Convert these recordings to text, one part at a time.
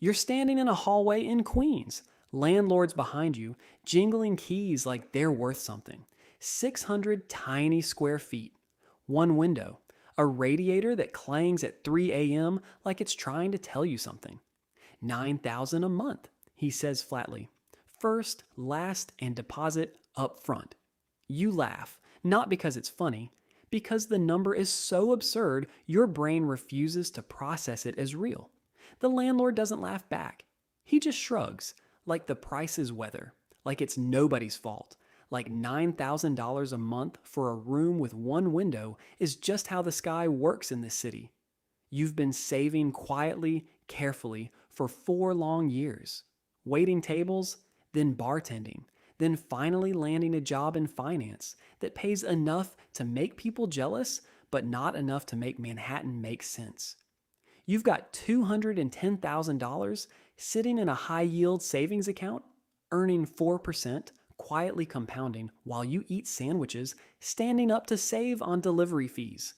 You're standing in a hallway in Queens, landlords behind you, jingling keys like they're worth something. 600 tiny square feet, one window, a radiator that clangs at 3 a.m. like it's trying to tell you something. 9,000 a month, he says flatly. First, last, and deposit up front. You laugh, not because it's funny, because the number is so absurd your brain refuses to process it as real. The landlord doesn't laugh back. He just shrugs, like the price is weather, like it's nobody's fault, like $9,000 a month for a room with one window is just how the sky works in this city. You've been saving quietly, carefully for 4 long years, waiting tables, then bartending, then finally landing a job in finance that pays enough to make people jealous, but not enough to make Manhattan make sense. You've got $210,000 sitting in a high-yield savings account, earning 4%, quietly compounding while you eat sandwiches, standing up to save on delivery fees.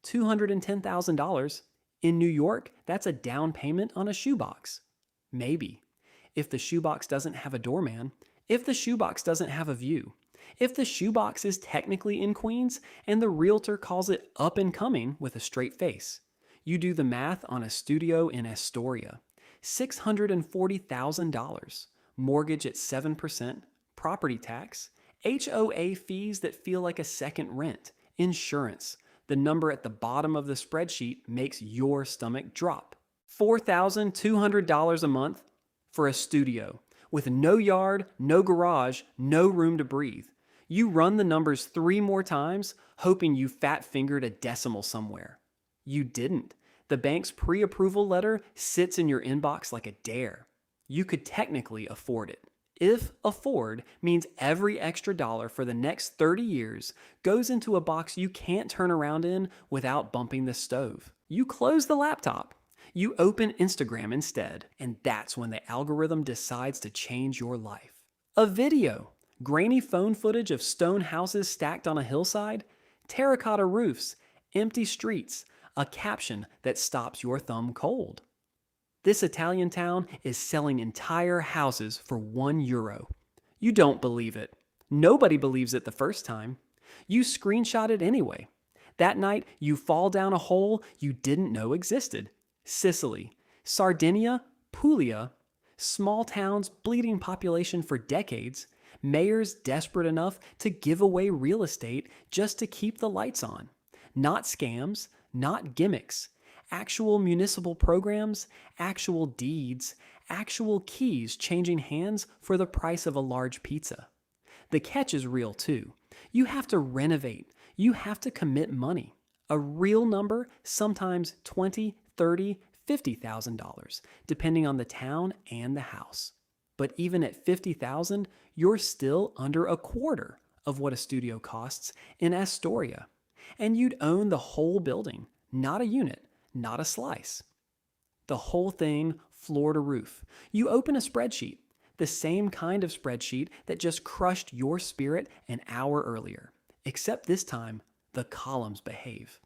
$210,000. In New York, that's a down payment on a shoebox. Maybe. If the shoebox doesn't have a doorman, if the shoebox doesn't have a view, if the shoebox is technically in Queens and the realtor calls it up and coming with a straight face. You do the math on a studio in Astoria. $640,000. Mortgage at 7%, property tax, HOA fees that feel like a second rent, insurance. The number at the bottom of the spreadsheet makes your stomach drop. $4,200 a month for a studio with no yard, no garage, no room to breathe. You run the numbers 3 more times, hoping you fat-fingered a decimal somewhere. You didn't. The bank's pre-approval letter sits in your inbox like a dare. You could technically afford it. If afford means every extra dollar for the next 30 years goes into a box you can't turn around in without bumping the stove. You close the laptop. You open Instagram instead, and that's when the algorithm decides to change your life. A video, grainy phone footage of stone houses stacked on a hillside, terracotta roofs, empty streets, a caption that stops your thumb cold. This Italian town is selling entire houses for €1. You don't believe it. Nobody believes it the first time. You screenshot it anyway. That night, you fall down a hole you didn't know existed. Sicily, Sardinia, Puglia, small towns, bleeding population for decades, mayors desperate enough to give away real estate just to keep the lights on. Not scams, not gimmicks. Actual municipal programs, actual deeds, actual keys changing hands for the price of a large pizza. The catch is real too. You have to renovate. You have to commit money. A real number, sometimes $20,000, $30,000, $50,000, depending on the town and the house. But even at $50,000, you're still under a quarter of what a studio costs in Astoria. And you'd own the whole building, not a unit. Not a slice. The whole thing, floor to roof. You open a spreadsheet, the same kind of spreadsheet that just crushed your spirit an hour earlier. Except this time, the columns behave.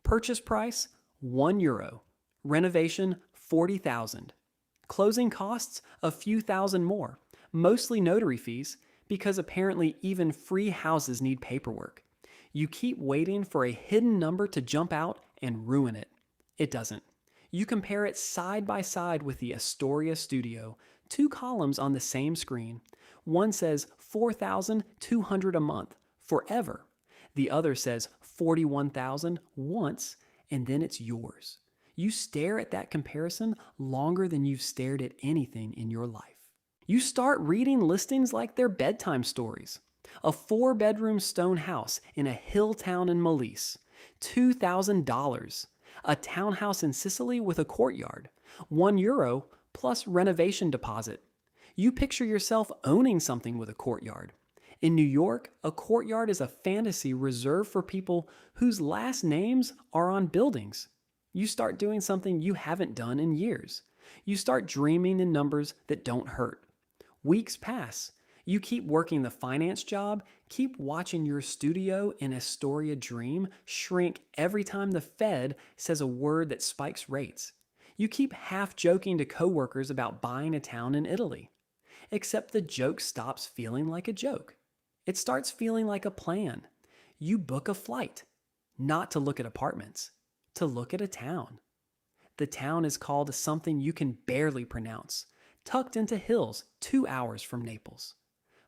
Purchase price, €1. Renovation, $40,000. Closing costs, a few thousand more. Mostly notary fees, because apparently even free houses need paperwork. You keep waiting for a hidden number to jump out and ruin it. It doesn't. You compare it side by side with the Astoria studio, 2 columns on the same screen. One says $4,200 a month, forever. The other says $41,000 once, and then it's yours. You stare at that comparison longer than you've stared at anything in your life. You start reading listings like they're bedtime stories. A 4-bedroom stone house in a hill town in Molise, $2,000. A townhouse in Sicily with a courtyard, €1 plus renovation deposit. You picture yourself owning something with a courtyard. In New York, a courtyard is a fantasy reserved for people whose last names are on buildings. You start doing something you haven't done in years. You start dreaming in numbers that don't hurt. Weeks pass. You keep working the finance job, keep watching your studio in Astoria dream shrink every time the Fed says a word that spikes rates. You keep half joking to coworkers about buying a town in Italy. Except the joke stops feeling like a joke. It starts feeling like a plan. You book a flight, not to look at apartments, to look at a town. The town is called something you can barely pronounce, tucked into hills 2 hours from Naples.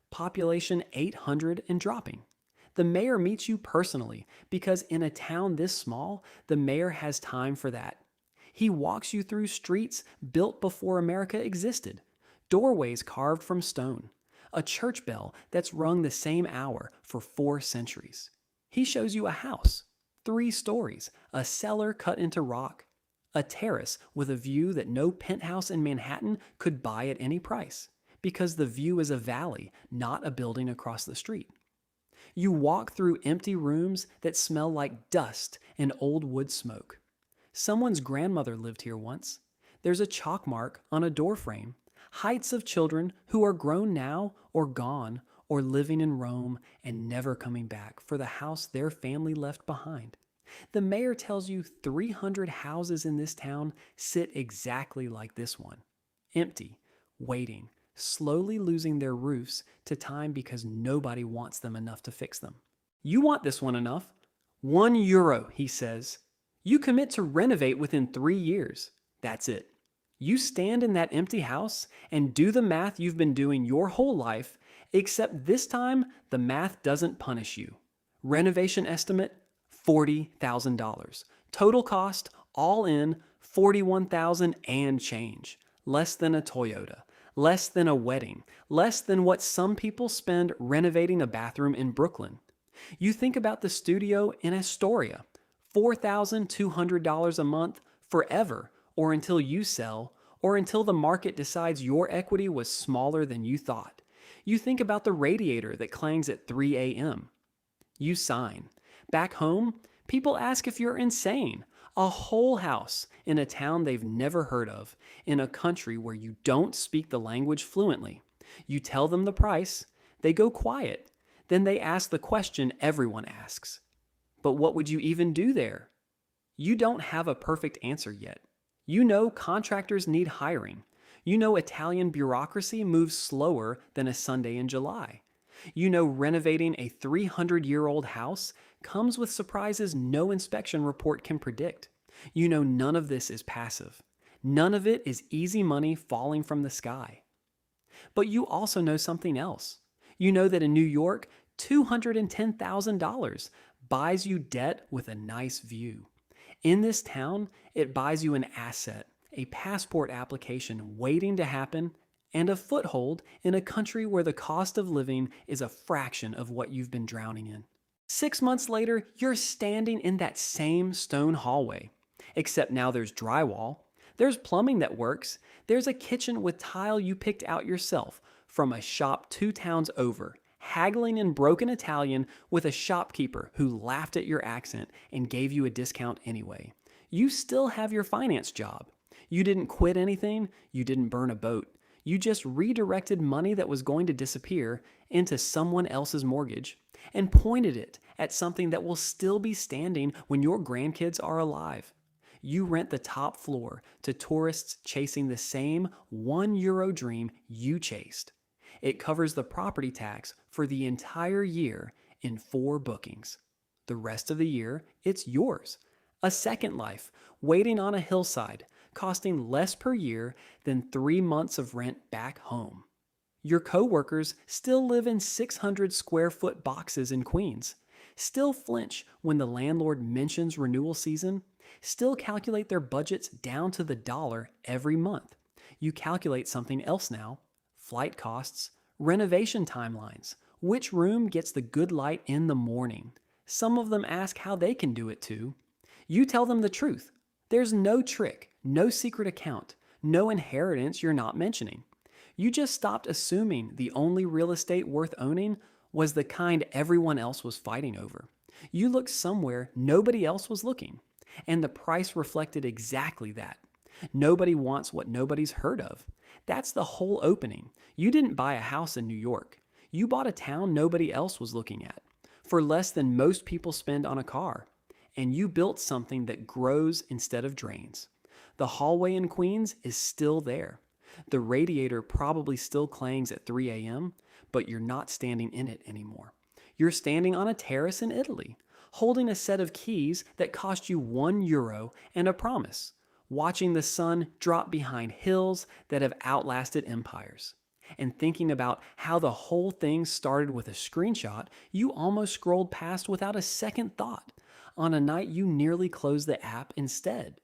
Population 800 and dropping. The mayor meets you personally because in a town this small, the mayor has time for that. He walks you through streets built before America existed, doorways carved from stone, a church bell that's rung the same hour for 4 centuries. He shows you a house, 3 stories, a cellar cut into rock, a terrace with a view that no penthouse in Manhattan could buy at any price, because the view is a valley, not a building across the street. You walk through empty rooms that smell like dust and old wood smoke. Someone's grandmother lived here once. There's a chalk mark on a doorframe, heights of children who are grown now or gone or living in Rome and never coming back for the house their family left behind. The mayor tells you 300 houses in this town sit exactly like this one, empty, waiting, slowly losing their roofs to time because nobody wants them enough to fix them. You want this one enough. €1, he says. You commit to renovate within 3 years. That's it. You stand in that empty house and do the math you've been doing your whole life, except this time the math doesn't punish you. Renovation estimate, $40,000. Total cost, all in, $41,000 and change. Less than a Toyota. Less than a wedding. Less than what some people spend renovating a bathroom in Brooklyn. You think about the studio in Astoria. $4,200 a month forever, or until you sell, or until the market decides your equity was smaller than you thought. You think about the radiator that clangs at 3 a.m. You sign. Back home, people ask if you're insane. A whole house in a town they've never heard of, in a country where you don't speak the language fluently. You tell them the price, they go quiet, then they ask the question everyone asks. But what would you even do there? You don't have a perfect answer yet. You know contractors need hiring. You know Italian bureaucracy moves slower than a Sunday in July. You know renovating a 300-year-old house comes with surprises no inspection report can predict. You know none of this is passive. None of it is easy money falling from the sky. But you also know something else. You know that in New York, $210,000 buys you debt with a nice view. In this town, it buys you an asset, a passport application waiting to happen, and a foothold in a country where the cost of living is a fraction of what you've been drowning in. 6 months later, you're standing in that same stone hallway, except now there's drywall, there's plumbing that works, there's a kitchen with tile you picked out yourself from a shop 2 towns over, haggling in broken Italian with a shopkeeper who laughed at your accent and gave you a discount anyway. You still have your finance job. You didn't quit anything, you didn't burn a boat. You just redirected money that was going to disappear into someone else's mortgage and pointed it at something that will still be standing when your grandkids are alive. You rent the top floor to tourists chasing the same €1 dream you chased. It covers the property tax for the entire year in 4 bookings. The rest of the year, it's yours. A second life, waiting on a hillside, costing less per year than 3 months of rent back home. Your coworkers still live in 600 square foot boxes in Queens, still flinch when the landlord mentions renewal season, still calculate their budgets down to the dollar every month. You calculate something else now: flight costs, renovation timelines, which room gets the good light in the morning. Some of them ask how they can do it too. You tell them the truth. There's no trick, no secret account, no inheritance you're not mentioning. You just stopped assuming the only real estate worth owning was the kind everyone else was fighting over. You looked somewhere nobody else was looking, and the price reflected exactly that. Nobody wants what nobody's heard of. That's the whole opening. You didn't buy a house in New York. You bought a town nobody else was looking at, for less than most people spend on a car. And you built something that grows instead of drains. The hallway in Queens is still there. The radiator probably still clangs at 3 a.m., but you're not standing in it anymore. You're standing on a terrace in Italy, holding a set of keys that cost you €1 and a promise, watching the sun drop behind hills that have outlasted empires, and thinking about how the whole thing started with a screenshot you almost scrolled past without a second thought on a night you nearly closed the app instead.